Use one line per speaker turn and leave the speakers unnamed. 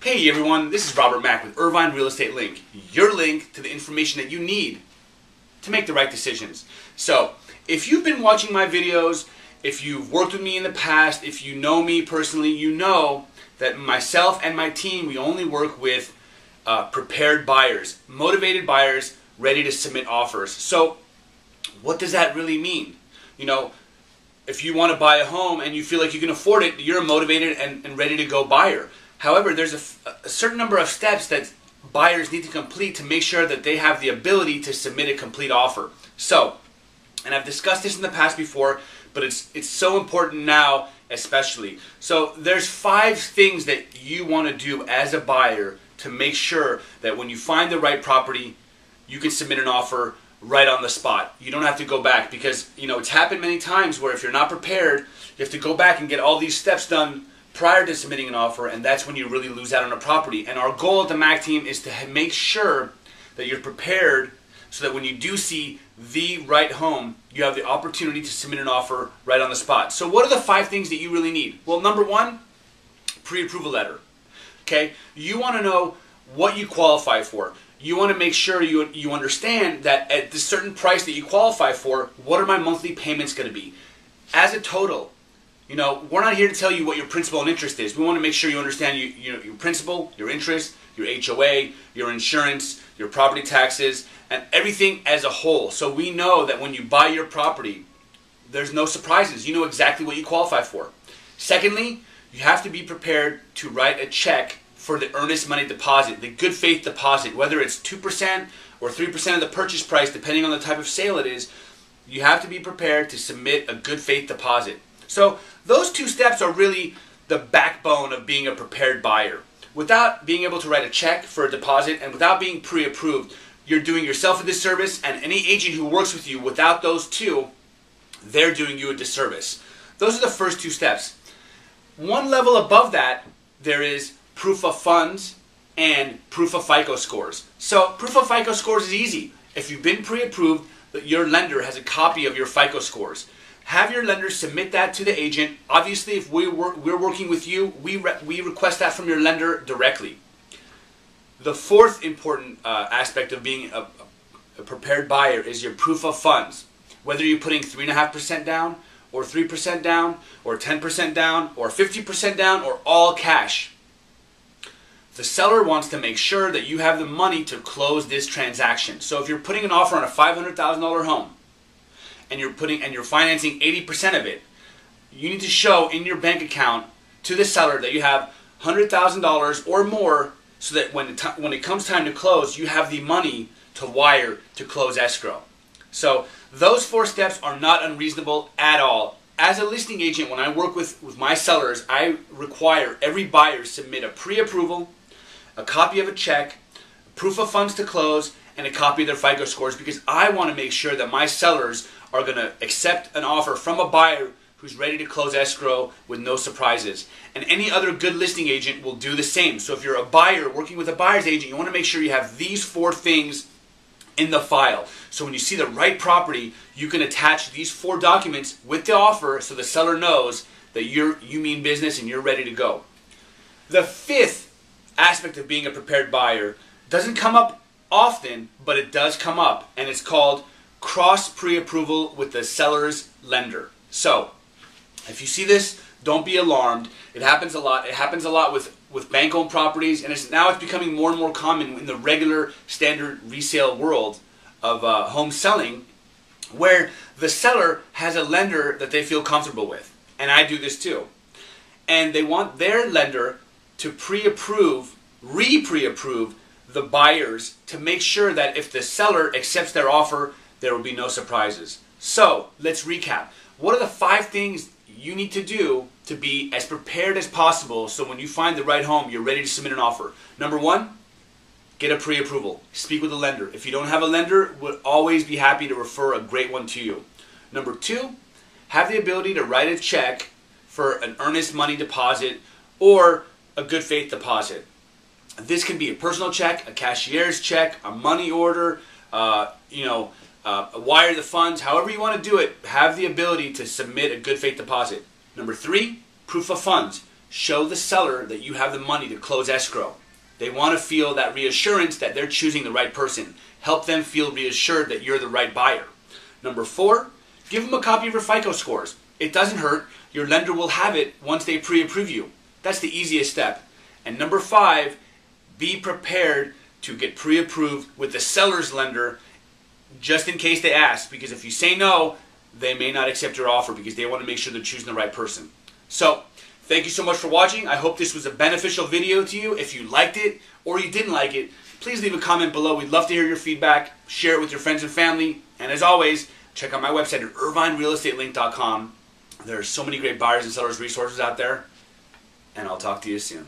Hey everyone, this is Robert Mack with Irvine Real Estate Link, your link to the information that you need to make the right decisions. So, if you've been watching my videos, if you've worked with me in the past, if you know me personally, you know that myself and my team, we only work with prepared buyers, motivated buyers, ready to submit offers. So, what does that really mean? You know, if you want to buy a home and you feel like you can afford it, you're a motivated and ready to go buyer. However, there's a certain number of steps that buyers need to complete to make sure that they have the ability to submit a complete offer. So, and I've discussed this in the past before, but it's so important now especially. So there's 5 things that you want to do as a buyer to make sure that when you find the right property, you can submit an offer right on the spot. You don't have to go back because, you know, it's happened many times where if you're not prepared, you have to go back and get all these steps done prior to submitting an offer, and that's when you really lose out on a property. And our goal at the MAC team is to make sure that you're prepared so that when you do see the right home, you have the opportunity to submit an offer right on the spot. So what are the 5 things that you really need? Well, number 1, pre-approval letter. Okay, you want to know what you qualify for. You want to make sure you understand that at the certain price that you qualify for, what are my monthly payments going to be? As a total, you know, we're not here to tell you what your principal and interest is. We want to make sure you understand your principal, your interest, your HOA, your insurance, your property taxes, and everything as a whole. So we know that when you buy your property, there's no surprises. You know exactly what you qualify for. Secondly, you have to be prepared to write a check for the earnest money deposit, the good faith deposit, whether it's 2% or 3% of the purchase price, depending on the type of sale it is. You have to be prepared to submit a good faith deposit. So those 2 steps are really the backbone of being a prepared buyer. Without being able to write a check for a deposit and without being pre-approved, you're doing yourself a disservice, and any agent who works with you without those 2, they're doing you a disservice. Those are the first 2 steps. One level above that, there is proof of funds and proof of FICO scores. So proof of FICO scores is easy. If you've been pre-approved, your lender has a copy of your FICO scores. Have your lender submit that to the agent. Obviously, if we're working with you, we request that from your lender directly. The 4th important aspect of being a prepared buyer is your proof of funds. Whether you're putting 3.5% down, or 3% down, or 10% down, or 50% down, or all cash. The seller wants to make sure that you have the money to close this transaction. So if you're putting an offer on a $500,000 home, and you're financing 80% of it, you need to show in your bank account to the seller that you have $100,000 or more, so that when it comes time to close, you have the money to wire to close escrow. So those 4 steps are not unreasonable at all. As a listing agent, when I work with my sellers, I require every buyer submit a pre-approval, a copy of a check, proof of funds to close, and a copy of their FICO scores, because I want to make sure that my sellers are going to accept an offer from a buyer who's ready to close escrow with no surprises. And any other good listing agent will do the same. So if you're a buyer working with a buyer's agent, you want to make sure you have these 4 things in the file. So when you see the right property, you can attach these 4 documents with the offer so the seller knows that you mean business and you're ready to go. The 5th aspect of being a prepared buyer doesn't come up often, but it does come up, and it's called cross pre-approval with the seller's lender. So if you see this, don't be alarmed. It happens a lot. It happens a lot with bank-owned properties, and now it's becoming more and more common in the regular standard resale world of home selling, where the seller has a lender that they feel comfortable with. And I do this too. And they want their lender to pre-approve, re-pre-approve the buyers to make sure that if the seller accepts their offer, there will be no surprises. So let's recap. What are the 5 things you need to do to be as prepared as possible so when you find the right home, you're ready to submit an offer? Number 1, get a pre-approval. Speak with a lender. If you don't have a lender, we'll always be happy to refer a great one to you. Number 2, have the ability to write a check for an earnest money deposit or a good faith deposit. This can be a personal check, a cashier's check, a money order, wire the funds, however you want to do it. Have the ability to submit a good faith deposit. Number 3, proof of funds. show the seller that you have the money to close escrow. They want to feel that reassurance that they're choosing the right person. Help them feel reassured that you're the right buyer. Number 4, give them a copy of your FICO scores. It doesn't hurt. Your lender will have it once they pre-approve you. That's the easiest step. And number 5, be prepared to get pre-approved with the seller's lender just in case they ask. Because if you say no, they may not accept your offer because they want to make sure they're choosing the right person. So, thank you so much for watching. I hope this was a beneficial video to you. If you liked it or you didn't like it, please leave a comment below. We'd love to hear your feedback. Share it with your friends and family. And as always, check out my website at irvinerealestatelinked.com. There are so many great buyers and sellers resources out there. And I'll talk to you soon.